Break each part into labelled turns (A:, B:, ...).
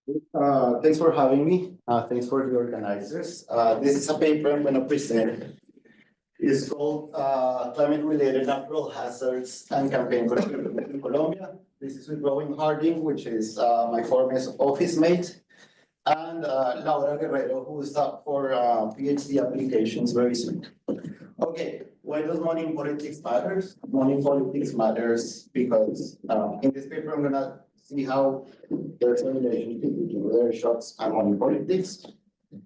A: Thanks for having me. Thanks for the organizers. This is a paper I'm going to present. It's called Climate-Related Natural Hazards and Campaign Contributions in Colombia. This is with Robin Harding, which is my former office mate, and Laura Guerrero, who is up for PhD applications very soon. Okay, why does money in politics matters? Money in politics matters because in this paper I'm going to see how there's a relationship between their shots and money politics.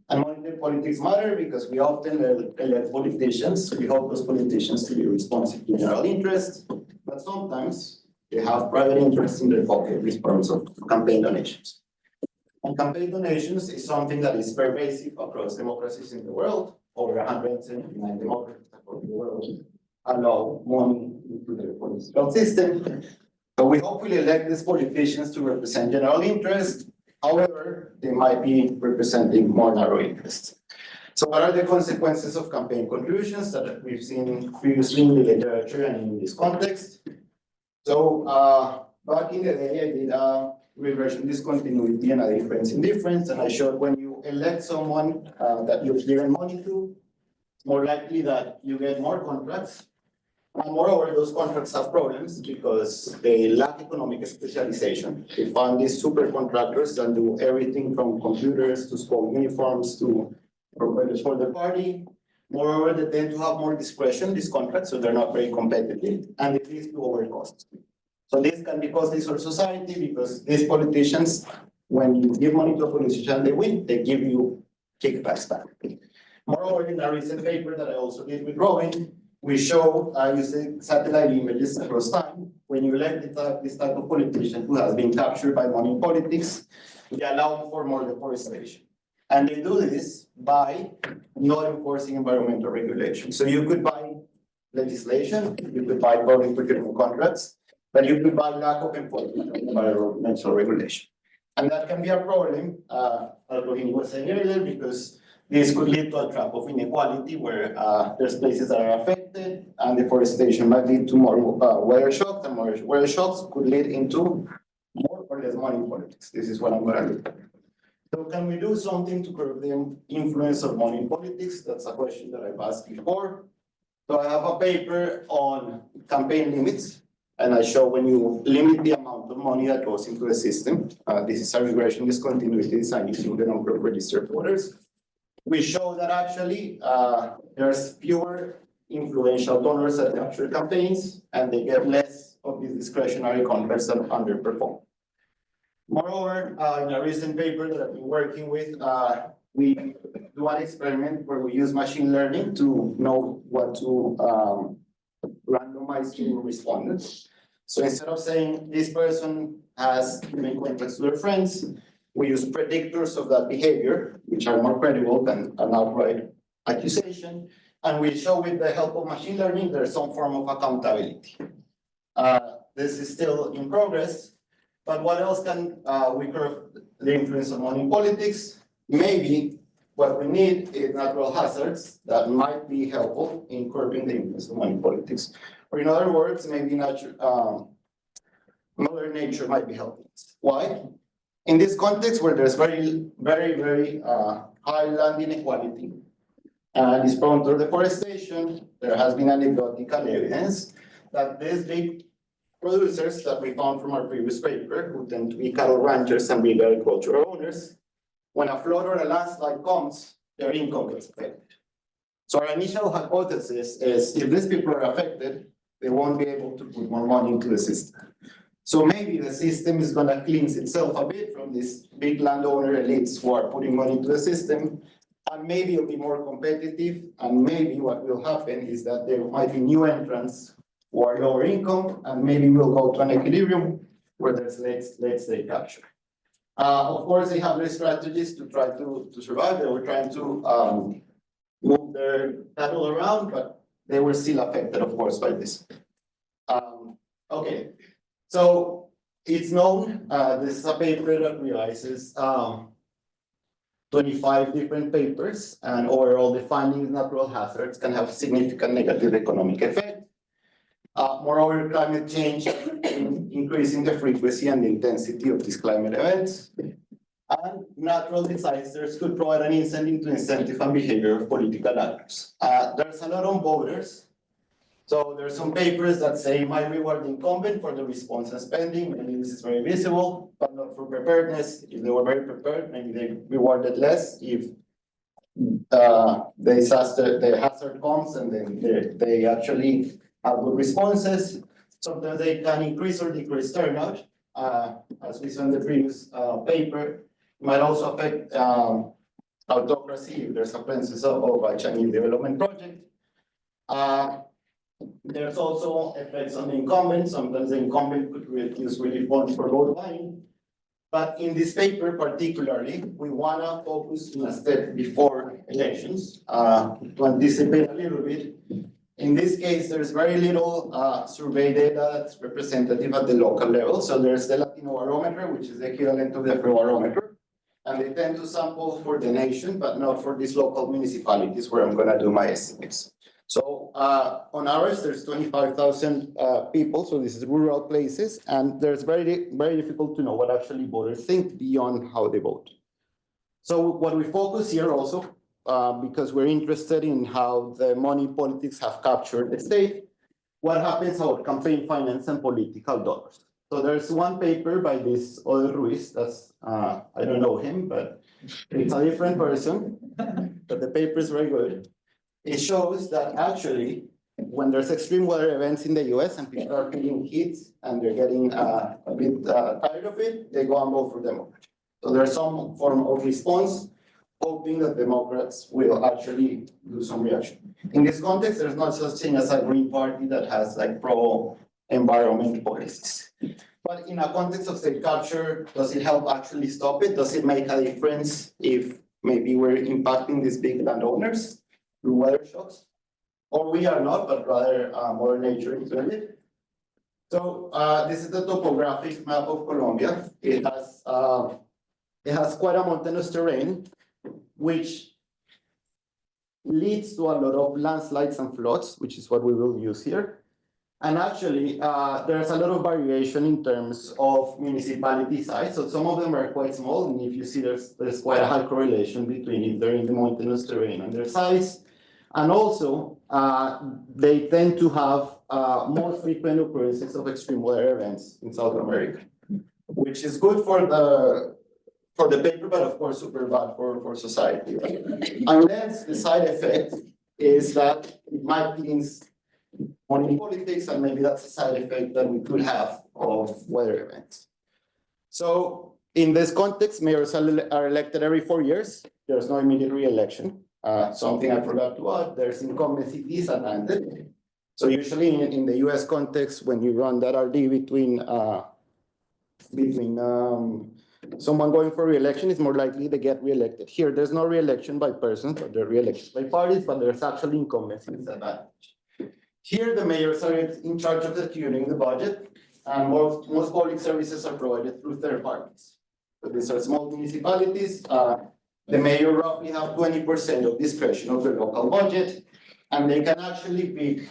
A: And money politics matter because we often elect politicians. We hope those politicians to be responsive to general interest, but sometimes they have private interests in their pocket in terms of campaign donations. And campaign donations is something that is pervasive across democracies in the world. Over 179 democracies across the world allow money into their political system. So we hopefully elect these politicians to represent general interest. However, they might be representing more narrow interests. So what are the consequences of campaign contributions that we've seen previously in the literature and in this context? So back in the day, I did a regression discontinuity and a difference in difference, and I showed when you elect someone that you've given money to, it's more likely that you get more contracts. And moreover, those contracts have problems because they lack economic specialization. They fund these super contractors that do everything from computers to school uniforms to providers for the party. Moreover, they tend to have more discretion, these contracts, so they're not very competitive, and it leads to overcosts. So this can be costly for society because these politicians, when you give money to a politician, they win, they give you kickbacks back. Moreover, in a recent paper that I also did with Robin, we show using satellite images across time. When you elect this type of politician who has been captured by money in politics, they allow for more deforestation. And they do this by not enforcing environmental regulation. So you could buy legislation, you could buy public procurement contracts, but you could buy lack of enforcement of environmental regulation. And that can be a problem, as Rohini was saying earlier, because this could lead to a trap of inequality where there's places that are affected and deforestation might lead to more weather shocks, and more weather shocks could lead into more or less money in politics. This is what I'm going to look at. So can we do something to curb the influence of money in politics? That's a question that I've asked before. So I have a paper on campaign limits, and I show when you limit the amount of money that goes into the system, this is a regression discontinuity design using the number of registered voters. We show that actually there's fewer influential donors that capture campaigns, and they get less of these discretionary contracts that underperform. Moreover, in a recent paper that I've been working with, we do an experiment where we use machine learning to know what to randomize to respondents. So instead of saying this person has given contracts to their friends, we use predictors of that behavior, which are more credible than an outright accusation. And we show with the help of machine learning, there's some form of accountability. This is still in progress, but what else can we curb the influence of money in politics? Maybe what we need is natural hazards that might be helpful in curbing the influence of money in politics. Or in other words, maybe Mother Nature might be helping. Why? In this context where there's very high land inequality and is prone to deforestation, there has been anecdotal evidence that these big producers that we found from our previous paper, who tend to be cattle ranchers and big agricultural owners, when a flood or a landslide comes, their income gets affected. So our initial hypothesis is if these people are affected, they won't be able to put more money into the system. So maybe the system is going to cleanse itself a bit from these big landowner elites who are putting money into the system, and maybe it'll be more competitive, and maybe what will happen is that there might be new entrants who are lower income, and maybe we'll go to an equilibrium where there's late capture. Of course, they have their strategies to try to survive. They were trying to move their cattle around, but they were still affected, of course, by this. Okay. So it's known, this is a paper that realizes 25 different papers, and overall the findings natural hazards can have significant negative economic effect. Moreover, climate change increasing the frequency and the intensity of these climate events. natural disasters could provide an incentive to incentive and behavior of political actors. There's a lot on voters. So there's some papers that say might reward the incumbent for the response and spending. Maybe this is very visible, but not for preparedness. If they were very prepared, maybe they rewarded less. If the hazard comes and then they actually have good responses. Sometimes they can increase or decrease turnout, as we saw in the previous paper. It might also affect autocracy if there's a presence of a Chinese development project. There's also effects on the incumbent. Sometimes the incumbent could use relief funds for vote buying. But in this paper particularly, we want to focus on a step before elections to anticipate a little bit. In this case, there's very little survey data that's representative at the local level. So there's the Latino barometer, which is the equivalent of the Afrobarometer. And they tend to sample for the nation, but not for these local municipalities where I'm going to do my estimates. So on average, there's 25,000 people. So this is rural places, and there's very difficult to know what actually voters think beyond how they vote. So what we focus here also, because we're interested in how the money politics have captured the state, what happens about campaign finance and political dollars. So there's one paper by this other Ruiz, that's, I don't know him, but it's a different person, but the paper is very good. It shows that actually, when there's extreme weather events in the US and people are feeling heat and they're getting a bit tired of it, they go and vote for Democrats. So there's some form of response, hoping that Democrats will actually do some reaction. In this context, there's not such thing as a Green Party that has like pro-environment policies. But in a context of state capture, does it help actually stop it? Does it make a difference if maybe we're impacting these big landowners through weather shocks? Or we are not, but rather Mother Nature is doing it. So this is the topographic map of Colombia. It has quite a mountainous terrain, which leads to a lot of landslides and floods, which is what we will use here. And actually, there's a lot of variation in terms of municipality size. So some of them are quite small, and if you see there's quite a high correlation between if they're in the mountainous terrain and their size. And also, they tend to have more frequent occurrences of extreme weather events in South America, which is good for the paper, but of course super bad for society. Unless the side effect is that it might means money politics, and maybe that's a side effect that we could have of weather events. So in this context, mayors are elected every 4 years. There's no immediate re-election. Something I forgot to add, there's incumbency disadvantage. So usually in the US context, when you run that RD between someone going for re-election, is more likely to get re-elected. Here, there's no re-election by persons, but they're re-elected by parties, but there's actually incumbency disadvantage. Here, the mayors are in charge of executing the budget, and most public services are provided through third parties. So these are small municipalities. The mayor roughly have 20% of discretion of the local budget, and they can actually pick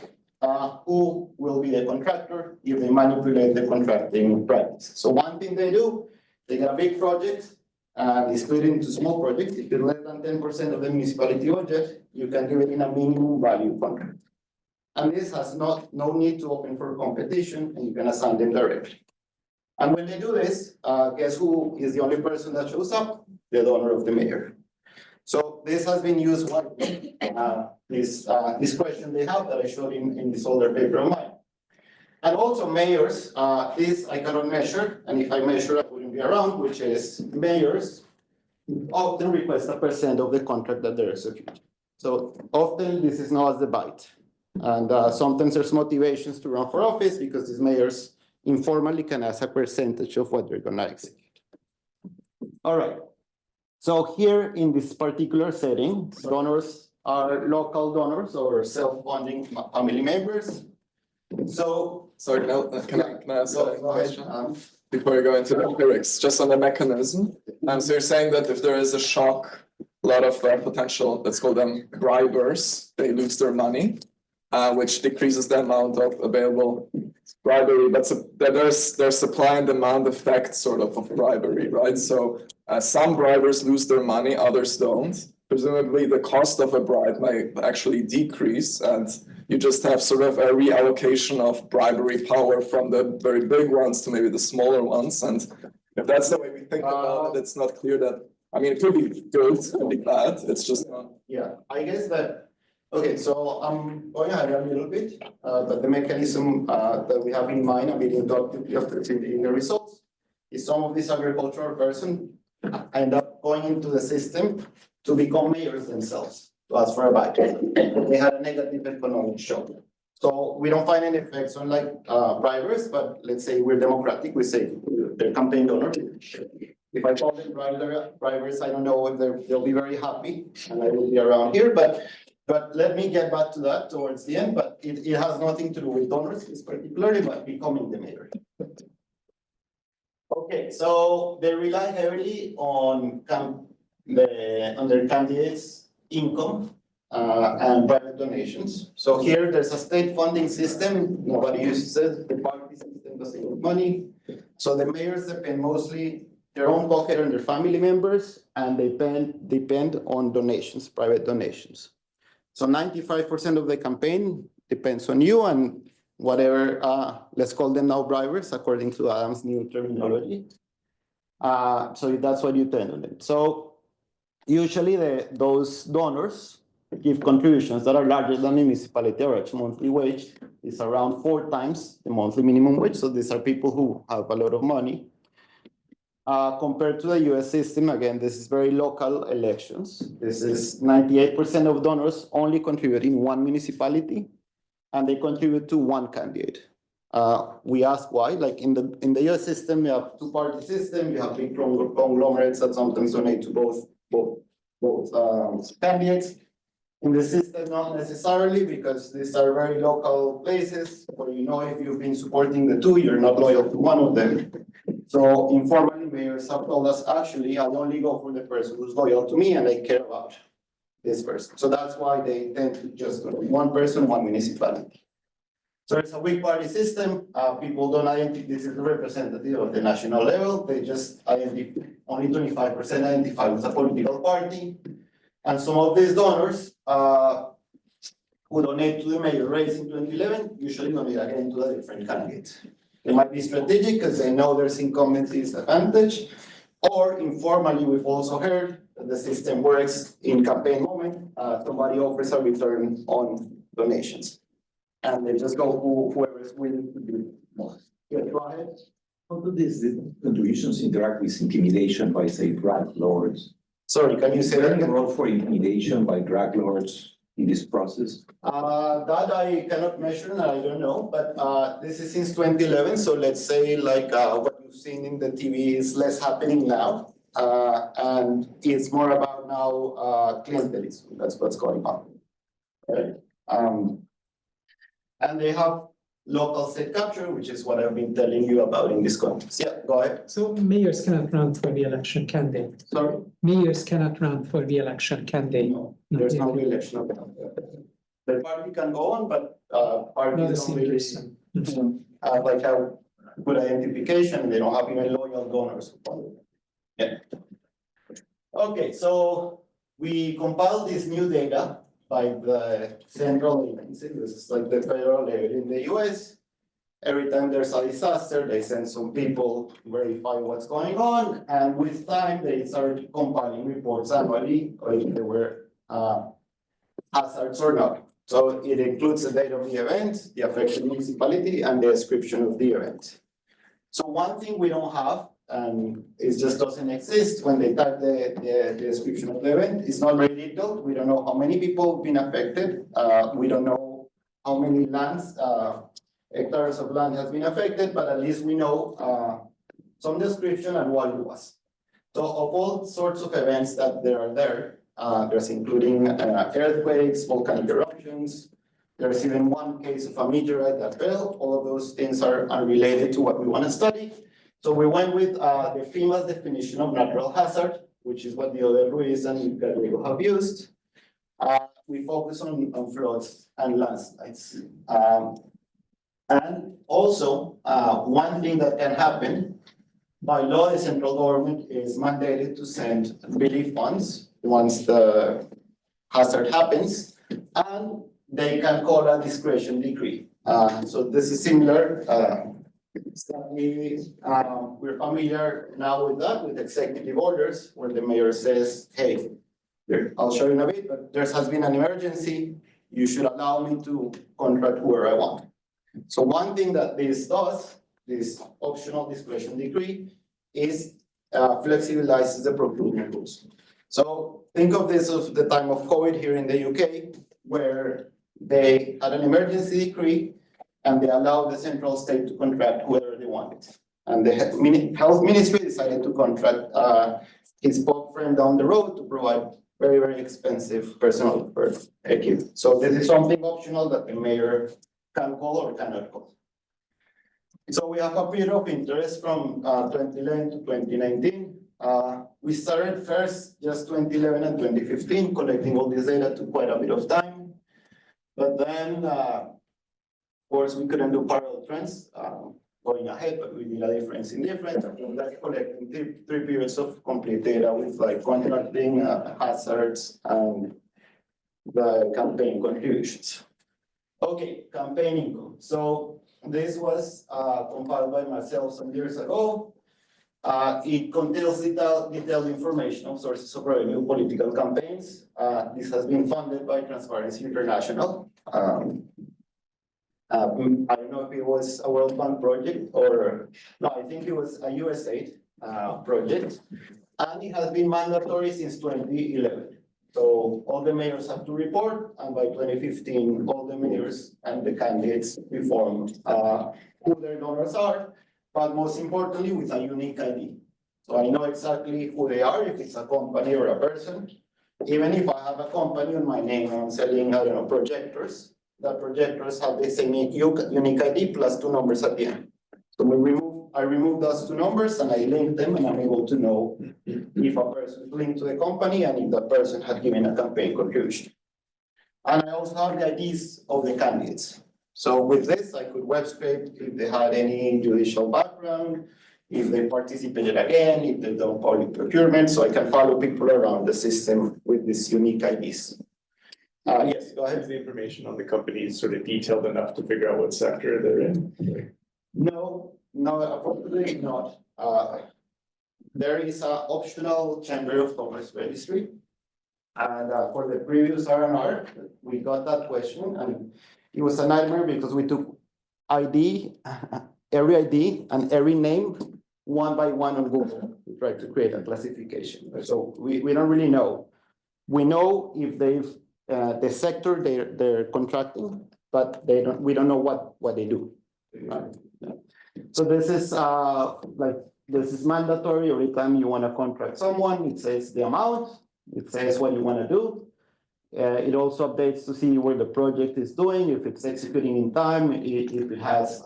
A: who will be the contractor if they manipulate the contracting practice. So one thing they do, they get a big project, and they split it into small projects. If it's less than 10% of the municipality budget, you can give it in a minimum value contract. And this has no need to open for competition, and you can assign them directly. And when they do this, guess who is the only person that shows up? The donor of the mayor. So this has been used widely. This question they have that I showed in this older paper of mine. And also mayors, this I cannot measure, and if I measure, I wouldn't be around, which is mayors often request a percent of the contract that they're executing. So often this is known as the bite. And sometimes there's motivations to run for office because these mayors informally can ask a percentage of what they're gonna execute. All right. So here in this particular setting, donors are local donors or self-funding family members. So,
B: sorry, can I ask a question before you go into the lyrics, just on the mechanism? So you're saying that if there is a shock, a lot of potential, let's call them bribers, they lose their money, which decreases the amount of available bribery, but there's supply and demand effect sort of bribery, right? So some bribers lose their money, others don't. Presumably the cost of a bribe might actually decrease, and you just have sort of a reallocation of bribery power from the very big ones to maybe the smaller ones. And if that's the way we think about it, it's not clear that, I mean, it could be good, it could be bad, it's just not.
A: Yeah, I guess that, okay, so I'm going ahead a little bit, but the mechanism that we have in mind, I mean, in the results, is some of these agricultural person end up going into the system to become mayors themselves, to ask for a budget. They had a negative economic shock. So we don't find any effects on like bribers, but let's say we're democratic, we say they're campaign donor. If I call them bribers, I don't know if they'll be very happy, and I will be around here, but let me get back to that towards the end, but it has nothing to do with donors, it's particularly about becoming the mayor. Okay, so they rely heavily on their candidates' income and private donations. So here there's a state funding system, nobody uses it, the party system doesn't get money. So the mayors depend mostly their own pocket and their family members, and they depend on donations, private donations. So 95% of the campaign depends on you and whatever, let's call them now bribers, according to Adam's new terminology. So that's what you depend on them. So usually those donors give contributions that are larger than the municipality average monthly wage. It's around 4 times the monthly minimum wage. So these are people who have a lot of money. Compared to the US system, again, this is very local elections. This is 98% of donors only contribute in one municipality, and they contribute to one candidate. We ask why, like in the US system, you have 2-party system, you have big conglomerates that sometimes donate to both candidates. In the system, not necessarily, because these are very local places where you know if you've been supporting the two, you're not loyal to one of them. So informally, mayors have told us, actually, I'll only go for the person who's loyal to me and I care about this person. So that's why they tend to just go one person, one municipality. So it's a weak party system. People don't identify, this is the representative of the national level. They just identify, only 25% identify with a political party. And some of these donors who donate to the mayor race in 2011 usually donate again to a different candidate. They might be strategic because they know there's incumbency advantage, or informally, we've also heard that the system works in campaign moment. Somebody offers a return on donations, and they just go whoever is willing to do more. Yeah, go ahead.
C: How do these contributions interact with intimidation by, say, drug lords?
A: Sorry, can you say that
C: Any
A: again?
C: role for intimidation by drug lords in this process?
A: That I cannot measure and I don't know, but this is since 2011. So let's say like what you've seen in the TV is less happening now. And it's more about now clientelism. That's what's going on. Right? And they have local state capture, which is what I've been telling you about in this context. Yeah, go ahead.
D: So mayors cannot run for re-election, can they?
A: Sorry?
D: Mayors cannot run for re-election, can they?
A: No, there's no re-election of that. The party can go on, but
D: Not a
A: parties don't
D: single
A: really
D: person.
A: have like a good identification. They don't have even loyal donors. Yeah. Okay, so we compiled this new data by the central agency. This is like the federal level in the US. Every time there's a disaster, they send some people to verify what's going on. And with time, they started compiling reports annually, or if there were hazards or not. So it includes the date of the event, the affected municipality, and the description of the event. So one thing we don't have, and it just doesn't exist when they type the description of the event, it's not very detailed. We don't know how many people have been affected. We don't know how many lands, hectares of land has been affected, but at least we know some description and what it was. So of all sorts of events that there are there's including earthquakes, volcanic eruptions. There's even one case of a meteorite that fell. All of those things are unrelated to what we want to study. So we went with the FEMA's definition of natural hazard, which is what the other Ruiz and Gallego have used. We focus on floods and landslides. And also, one thing that can happen, by law, the central government is mandated to send relief funds once the hazard happens, and they can call a discretion decree. So this is similar, we're familiar now with that, with executive orders, where the mayor says, hey, here, I'll show you in a bit, but there has been an emergency, you should allow me to contract whoever I want. So one thing that this does, this optional discretion decree, is flexibilizes the procurement rules. So think of this as the time of COVID here in the UK, where they had an emergency decree and they allowed the central state to contract whoever they wanted. And the health ministry decided to contract his pop friend down the road to provide very, very expensive personal care. So this is something optional that the mayor can call or cannot call. So we have a period of interest from 2011 to 2019. We started first just 2011 and 2015, collecting all this data, took quite a bit of time. But then, of course, we couldn't do parallel trends going ahead, but we did a difference in difference. And that's collecting three periods of complete data with like contracting, hazards, and the campaign contributions. Okay, campaign income. So this was compiled by myself some years ago. It contains detailed information of sources of revenue, political campaigns. This has been funded by Transparency International. I don't know if it was a World Bank project or, no, I think it was a USAID project. And it has been mandatory since 2011. So all the mayors have to report, and by 2015, all the mayors and the candidates informed who their donors are, but most importantly, with a unique ID. So I know exactly who they are, if it's a company or a person. Even if I have a company on my name, I'm selling, I don't know, projectors, the projectors have the same unique ID plus 2 numbers at the end. So I remove those 2 numbers and I link them, and I'm able to know if a person is linked to the company and if that person had given a campaign contribution. And I also have the IDs of the candidates. So with this, I could web scrape if they had any judicial background, if they participated again, if they've done public procurement, so I can follow people around the system with these unique IDs. Yes, go ahead.
E: Is the information on the company sort of detailed enough to figure out what sector they're in?
A: No, unfortunately not. There is an optional Chamber of Commerce registry. And for the previous R&R, we got that question, and it was a nightmare because we took every ID and every name one by one on Google to try to create a classification. So we don't really know. We know if they've the sector they're contracting, but we don't know what they do. Right? So this is this is mandatory. Every time you want to contract someone, it says the amount, it says what you want to do. It also updates to see where the project is doing, if it's executing in time, if it has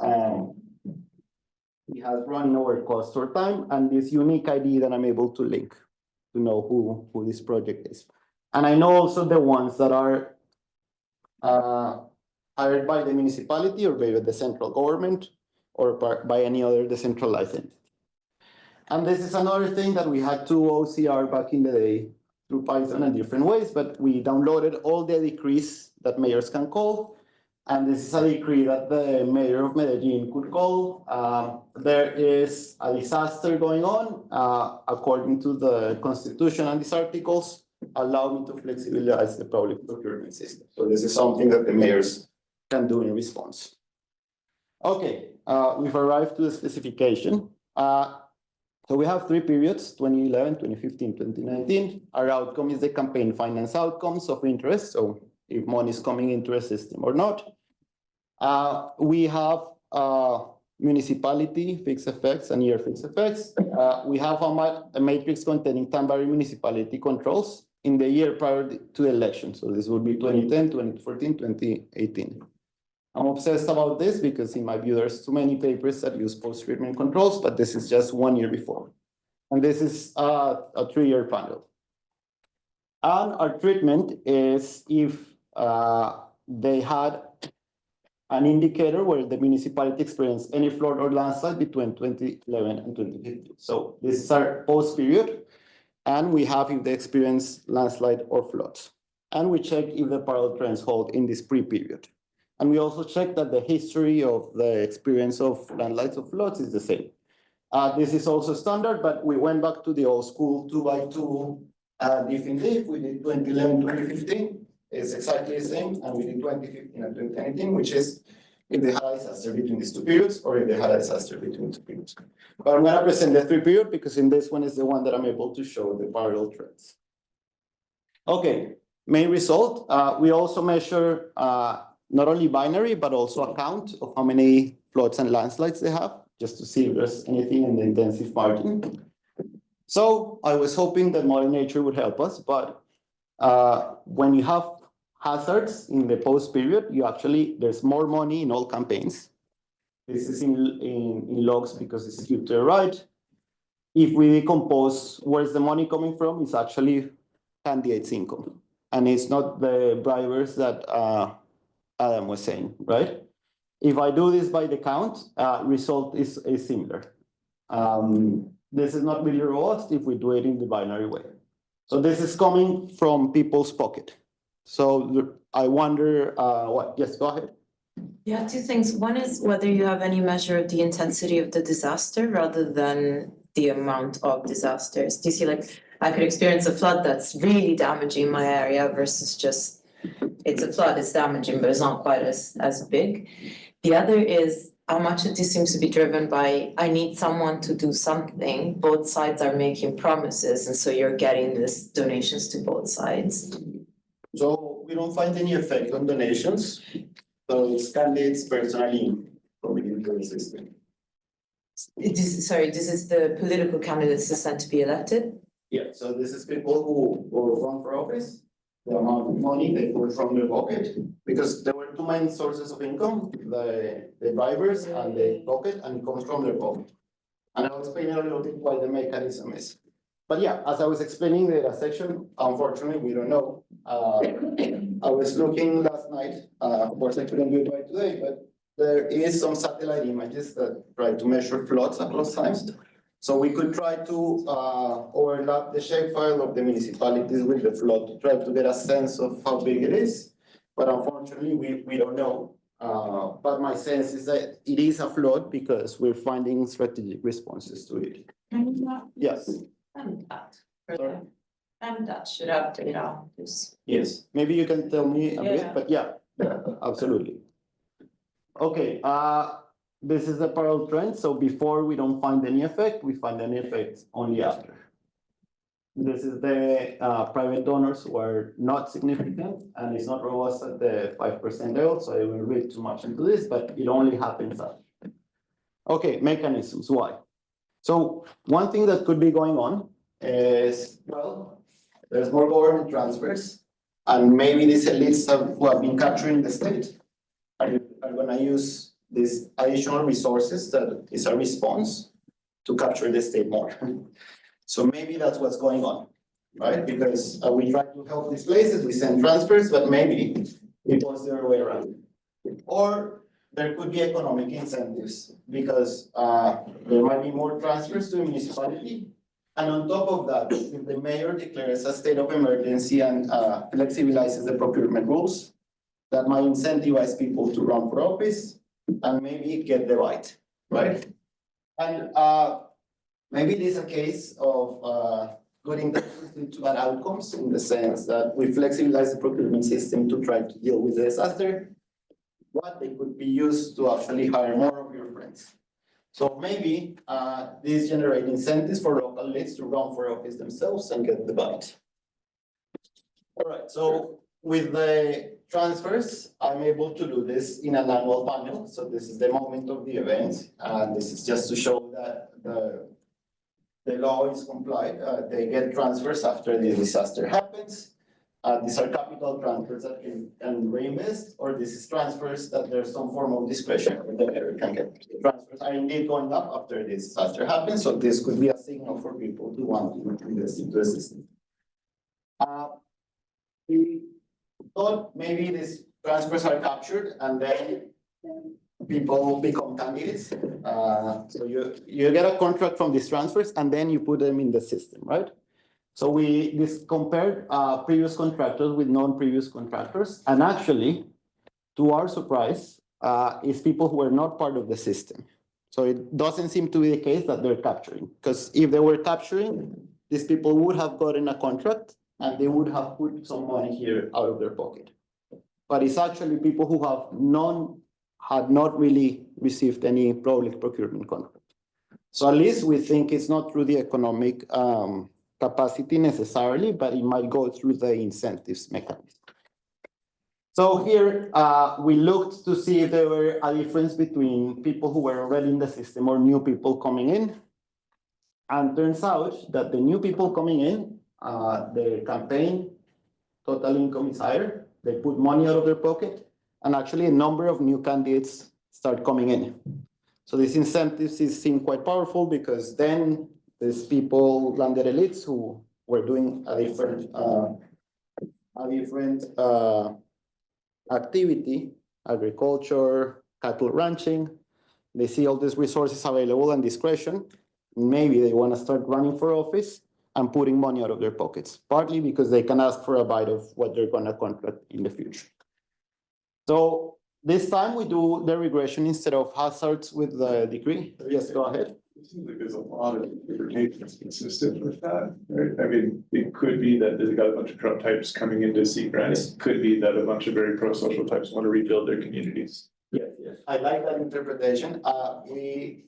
A: run over cost or time, and this unique ID that I'm able to link to know who this project is. And I know also the ones that are hired by the municipality or by the central government or by any other decentralized entity. And this is another thing that we had to OCR back in the day through Python in different ways, but we downloaded all the decrees that mayors can call. And this is a decree that the mayor of Medellin could call. There is a disaster going on, according to the Constitution and these articles, allow me to flexibilize the public procurement system. So this is something that the mayors can do in response. Okay, we've arrived to the specification. So we have 3 periods, 2011, 2015, 2019. Our outcome is the campaign finance outcomes of interest. So if money is coming into a system or not. We have municipality fixed effects and year fixed effects. We have a matrix containing temporary municipality controls in the year prior to the election. So this would be 2010, 2014, 2018. I'm obsessed about this because in my view, there's too many papers that use post-treatment controls, but this is just 1 year before. And this is a 3-year panel. And our treatment is if they had an indicator where the municipality experienced any flood or landslide between 2011 and 2015. So this is our post period, and we have if they experience landslide or floods. And we check if the parallel trends hold in this pre-period. And we also check that the history of the experience of landslides or floods is the same. This is also standard, but we went back to the old school 2x2 different diff. We did 2011, 2015. It's exactly the same, and we did 2015 and 2019, which is if they had a disaster between these two periods or if they had a disaster between two periods. But I'm gonna present the 3 period because in this one is the one that I'm able to show the parallel trends. Okay, main result, we also measure not only binary, but also a count of how many floods and landslides they have, just to see if there's anything in the intensive margin. So I was hoping that Mother Nature would help us, but when you have hazards in the post period, there's more money in all campaigns. This is in logs because it's skewed to the right. If we decompose where's the money coming from, it's actually candidates' income. And it's not the bribers that Adam was saying, right? If I do this by the count, result is similar. This is not really robust if we do it in the binary way. So this is coming from people's pocket. So I wonder what, yes, go ahead.
F: Yeah, two things. One is whether you have any measure of the intensity of the disaster rather than the amount of disasters. Do you see, like, I could experience a flood that's really damaging my area versus just, it's a flood, it's damaging, but it's not quite as big. The other is how much of this seems to be driven by, I need someone to do something. Both sides are making promises, and so you're getting this donations to both sides.
A: So we don't find any effect on donations. So it's candidates personally coming into the system.
F: This is the political candidates who stand to be elected?
A: Yeah, so this is people who run for office. The amount of money they put from their pocket, because there were two main sources of income, the bribers and the pocket, and it comes from their pocket. And I'll explain a little bit why the mechanism is. But yeah, as I was explaining the data section, unfortunately, we don't know. I was looking last night, of course I couldn't do it by today, but there is some satellite images that try to measure floods across times. So we could try to overlap the shapefile of the municipalities with the flood to try to get a sense of how big it is. But unfortunately, we don't know. But my sense is that it is a flood because we're finding strategic responses to it. Yes.
F: And that.
A: Sorry?
F: And that should have data.
A: Yes. Maybe you can tell me a bit,
F: Yeah.
A: but yeah, absolutely. Okay. This is the parallel trend. So before we don't find any effect, we find any effect only after. This is the private donors who are not significant and it's not robust at the 5% level. So I will read too much into this, but it only happens after. Okay, mechanisms, why? So one thing that could be going on is, well, there's more government transfers and maybe these elites who have been capturing the state are gonna use these additional resources that is a response to capture the state more. So maybe that's what's going on, right? Because we try to help these places, we send transfers, but maybe it was the other way around. Or there could be economic incentives because there might be more transfers to a municipality. And on top of that, if the mayor declares a state of emergency and flexibilizes the procurement rules, that might incentivize people to run for office and maybe get the right? And maybe it is a case of good intentions into bad outcomes in the sense that we flexibilize the procurement system to try to deal with the disaster, but they could be used to actually hire more of your friends. So maybe these generate incentives for local elites to run for office themselves and get the bite. All right, so with the transfers, I'm able to do this in an annual panel. So this is the moment of the event. And this is just to show that the law is complied. They get transfers after the disaster happens. These are capital transfers that can reinvest, or this is transfers that there's some form of discretion where the mayor can get. Transfers are indeed going up after the disaster happens. So this could be a signal for people to want to invest into the system. We thought maybe these transfers are captured and then people become candidates. So you get a contract from these transfers and then you put them in the system, right? So we compared previous contractors with non-previous contractors, and actually, to our surprise, is people who are not part of the system. So it doesn't seem to be the case that they're capturing, because if they were capturing, these people would have gotten a contract and they would have put some money here out of their pocket. But it's actually people who had not really received any public procurement contract. So at least we think it's not through the economic capacity necessarily, but it might go through the incentives mechanism. So here we looked to see if there were a difference between people who were already in the system or new people coming in. And turns out that the new people coming in, the campaign total income is higher. They put money out of their pocket, and actually a number of new candidates start coming in. So these incentives seem quite powerful, because then there's people, landed elites, who were doing a different activity, agriculture, cattle ranching. They see all these resources available and discretion. Maybe they want to start running for office and putting money out of their pockets, partly because they can ask for a bite of what they're going to contract in the future. So this time we do the regression instead of hazards with the decree. Yes, go ahead.
E: It seems like there's a lot of interpretations consistent with that, right? I mean, it could be that they've got a bunch of Trump types coming in to seek grants. Could be that a bunch of very pro-social types want to rebuild their communities.
A: Yes, yes. I like that interpretation. What we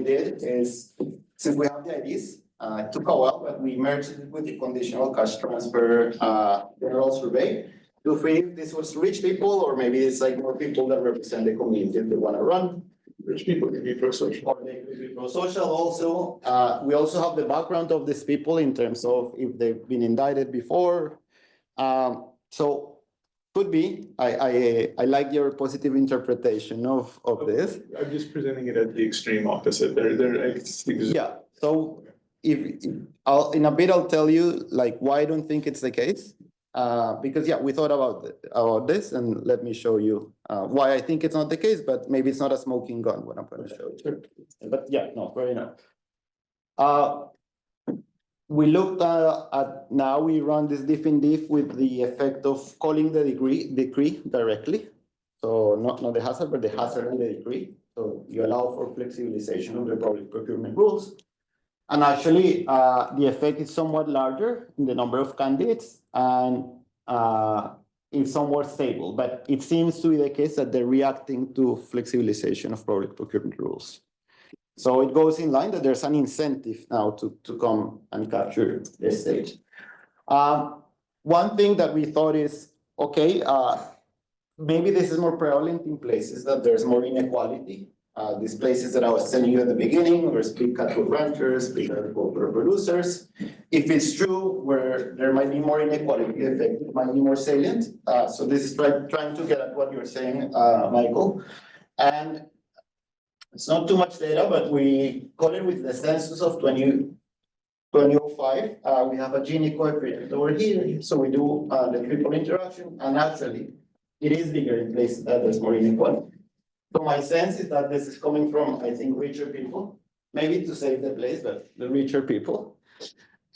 A: did is, since we have the IDs, it took a while, but we merged it with the conditional cash transfer general survey to see if this was rich people, or maybe it's like more people that represent the community they want to run.
E: Rich people can be pro-social.
A: Or they could be pro-social also. We also have the background of these people in terms of if they've been indicted before. So could be. I like your positive interpretation of this.
E: I'm just presenting it as the extreme opposite.
A: Yeah. So in a bit I'll tell you like why I don't think it's the case. Because yeah, we thought about this, and let me show you why I think it's not the case, but maybe it's not a smoking gun what I'm going to show you. But yeah, no, fair enough. We looked at now we run this diff in diff with the effect of calling the decree directly. So not the hazard, but the hazard in the decree. So you allow for flexibilization of the public procurement rules. And actually, the effect is somewhat larger in the number of candidates, and it's somewhat stable. But it seems to be the case that they're reacting to flexibilization of public procurement rules. So it goes in line that there's an incentive now to come and capture this stage. One thing that we thought is, okay, maybe this is more prevalent in places that there's more inequality. These places that I was telling you at the beginning, where big cattle ranchers, big agricultural producers. If it's true, where there might be more inequality, the effect might be more salient. So this is trying to get at what you're saying, Michael. And it's not too much data, but we got it with the census of 2005. We have a Gini coefficient over here. So we do the triple interaction, and actually, it is bigger in places that there's more inequality. So my sense is that this is coming from, I think, richer people, maybe to save the place, but the richer people.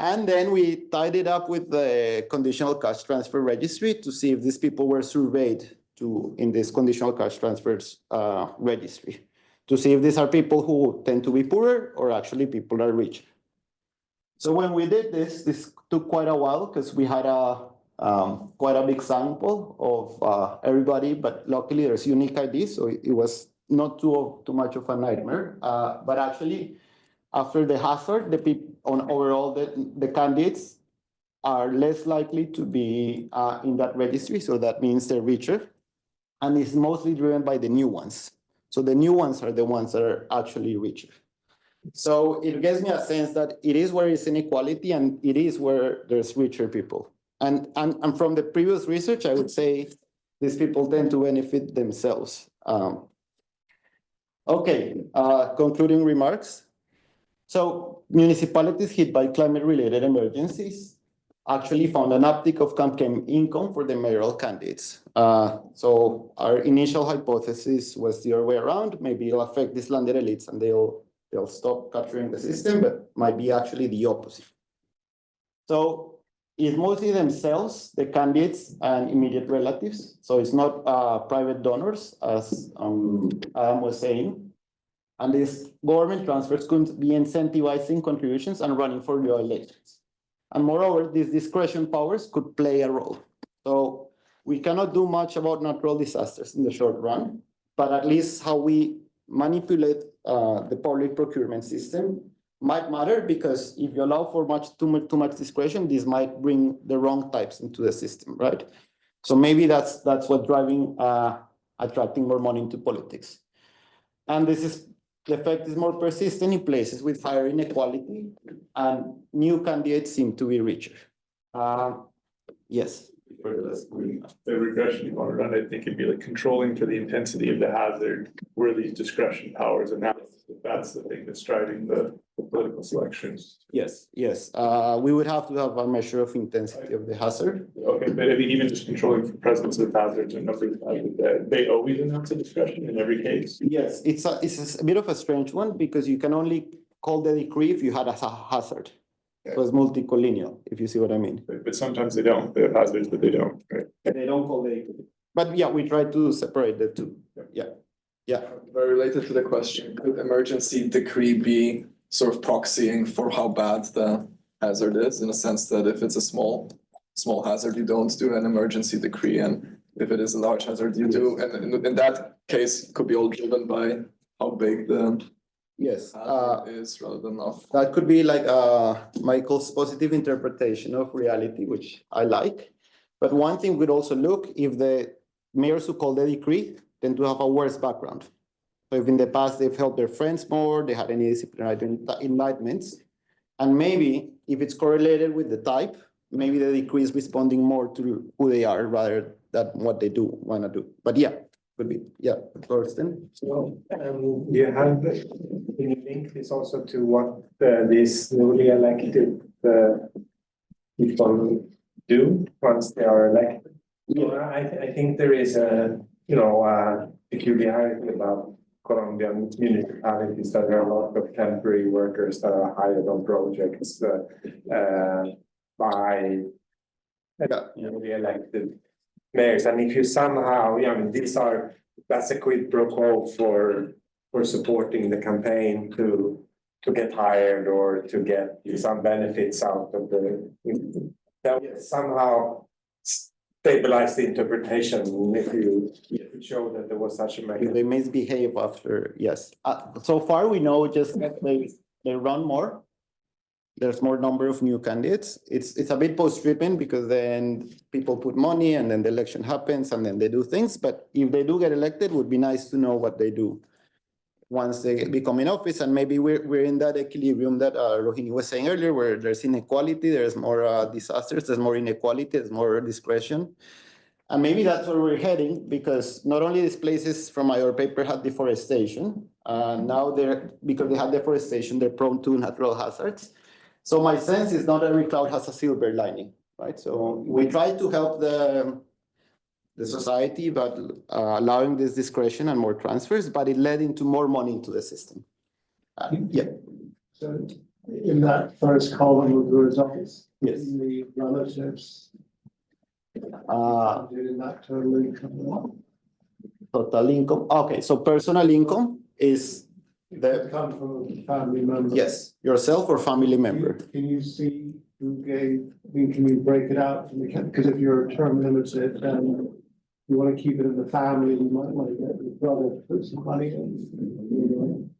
A: And then we tied it up with the conditional cash transfer registry to see if these people were surveyed in this conditional cash transfers registry, to see if these are people who tend to be poorer or actually people are rich. So when we did this took quite a while because we had quite a big sample of everybody, but luckily there's unique IDs, so it was not too much of a nightmare. But actually, after the hazard, overall the candidates are less likely to be in that registry, so that means they're richer, and it's mostly driven by the new ones. So the new ones are the ones that are actually richer. So it gives me a sense that it is where it's inequality, and it is where there's richer people. And from the previous research, I would say these people tend to benefit themselves. Concluding remarks. So municipalities hit by climate-related emergencies. actually found an uptick of campaign income for the mayoral candidates. So our initial hypothesis was the other way around. Maybe it'll affect these landed elites and they'll stop capturing the system, but might be actually the opposite. So it's mostly themselves, the candidates and immediate relatives. So it's not private donors, as Adam was saying. And these government transfers could be incentivizing contributions and running for your elections. And moreover, these discretion powers could play a role. So we cannot do much about natural disasters in the short run, but at least how we manipulate the public procurement system might matter, because if you allow for too much discretion, this might bring the wrong types into the system, right? So maybe that's what's driving attracting more money into politics. And the effect is more persistent in places with higher inequality, and new candidates seem to be richer. Yes.
E: The regression you want to run, I think it'd be like controlling for the intensity of the hazard, where these discretion powers analysis, that's the thing that's driving the political selections.
A: Yes. We would have to have a measure of intensity of the hazard.
E: Okay, but I mean, even just controlling for presence of hazards and numbers of hazards, they always announce a discretion in every case.
A: Yes, it's a bit of a strange one, because you can only call the decree if you had a hazard. So it's multicollineal, if you see what I mean.
E: But sometimes they don't, they have hazards, but they don't, right?
A: They don't call the decree. But yeah, we try to separate the two. Yeah.
B: Very related to the question, could emergency decree be sort of proxying for how bad the hazard is, in a sense that if it's a small hazard, you don't do an emergency decree, and if it is a large hazard, you do. And in that case, it could be all driven by how big the
A: Yes.
B: hazard is rather than not.
A: That could be like Michael's positive interpretation of reality, which I like. But one thing we'd also look, if the mayors who call the decree tend to have a worse background. So if in the past they've helped their friends more, they had any disciplinary indictments, and maybe if it's correlated with the type, maybe the decree is responding more to who they are rather than what they want to do. But yeah, could be. Yeah, Thorsten.
G: So you have, can you link this also to what these newly elected people do once they are elected? Yeah. I think there is a peculiarity about Colombian municipalities, that there are a lot of temporary workers that are hired on projects by newly elected mayors. And if you somehow, that's a quid pro quo for supporting the campaign to get hired or to get some benefits out of that would somehow stabilize the interpretation if you show that there was such a mechanism.
A: They misbehave after, yes. So far, we know just that they run more. There's more number of new candidates. It's a bit post-driven, because then people put money and then the election happens and then they do things. But if they do get elected, it would be nice to know what they do once they become in office. And maybe we're in that equilibrium that Rohini was saying earlier, where there's inequality, there's more disasters, there's more inequality, there's more discretion. And maybe that's where we're heading, because not only these places from our paper had deforestation, now because they had deforestation, they're prone to natural hazards. So my sense is not every cloud has a silver lining, right? So we try to help the society, but allowing this discretion and more transfers, but it led into more money into the system. Yeah.
H: So in that first column of the results,
A: Yes.
H: the relatives in that total income.
A: Total income. Okay, so personal income is
H: Come from a family member.
A: yes, yourself or family member.
H: Can you see who gave? Can you break it out? Because if you're term limited and you want to keep it in the family, you might want to get your brother to put some money in.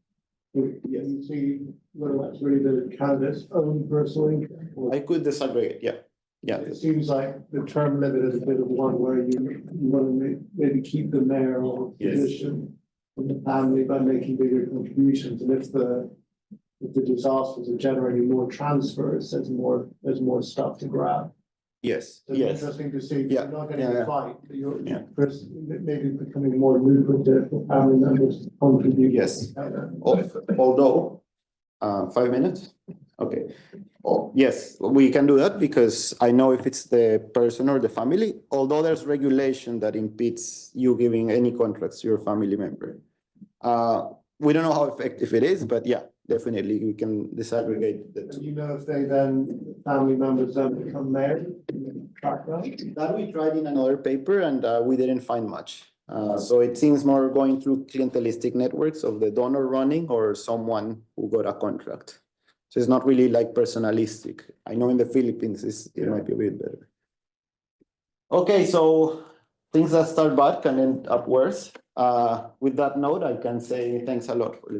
H: Yeah, you see whether that's really the candidate's own personal income. Or
A: I could disagree. Yeah.
H: it seems like the term limit is a bit of one where you want to maybe keep the mayor or position in the family by making bigger contributions. And if the disasters are generating more transfers, there's more stuff to grab.
A: Yes.
H: So it's interesting to see.
A: Yeah.
H: You're not getting a fight, but you're maybe becoming more lucrative for family members to contribute.
A: Yes. Although, 5 minutes. Okay. Oh, yes, we can do that because I know if it's the person or the family, although there's regulation that impedes you giving any contracts to your family member. We don't know how effective it is, but yeah, definitely we can disaggregate the
H: Do
A: two.
H: you know if they then, family members then become mayor? Track that?
A: That we tried in another paper and we didn't find much. So it seems more going through clientelistic networks of the donor running or someone who got a contract. So it's not really like personalistic. I know in the Philippines it might be a bit better. Okay, so things that start bad can end up worse. With that note, I can say thanks a lot for listening.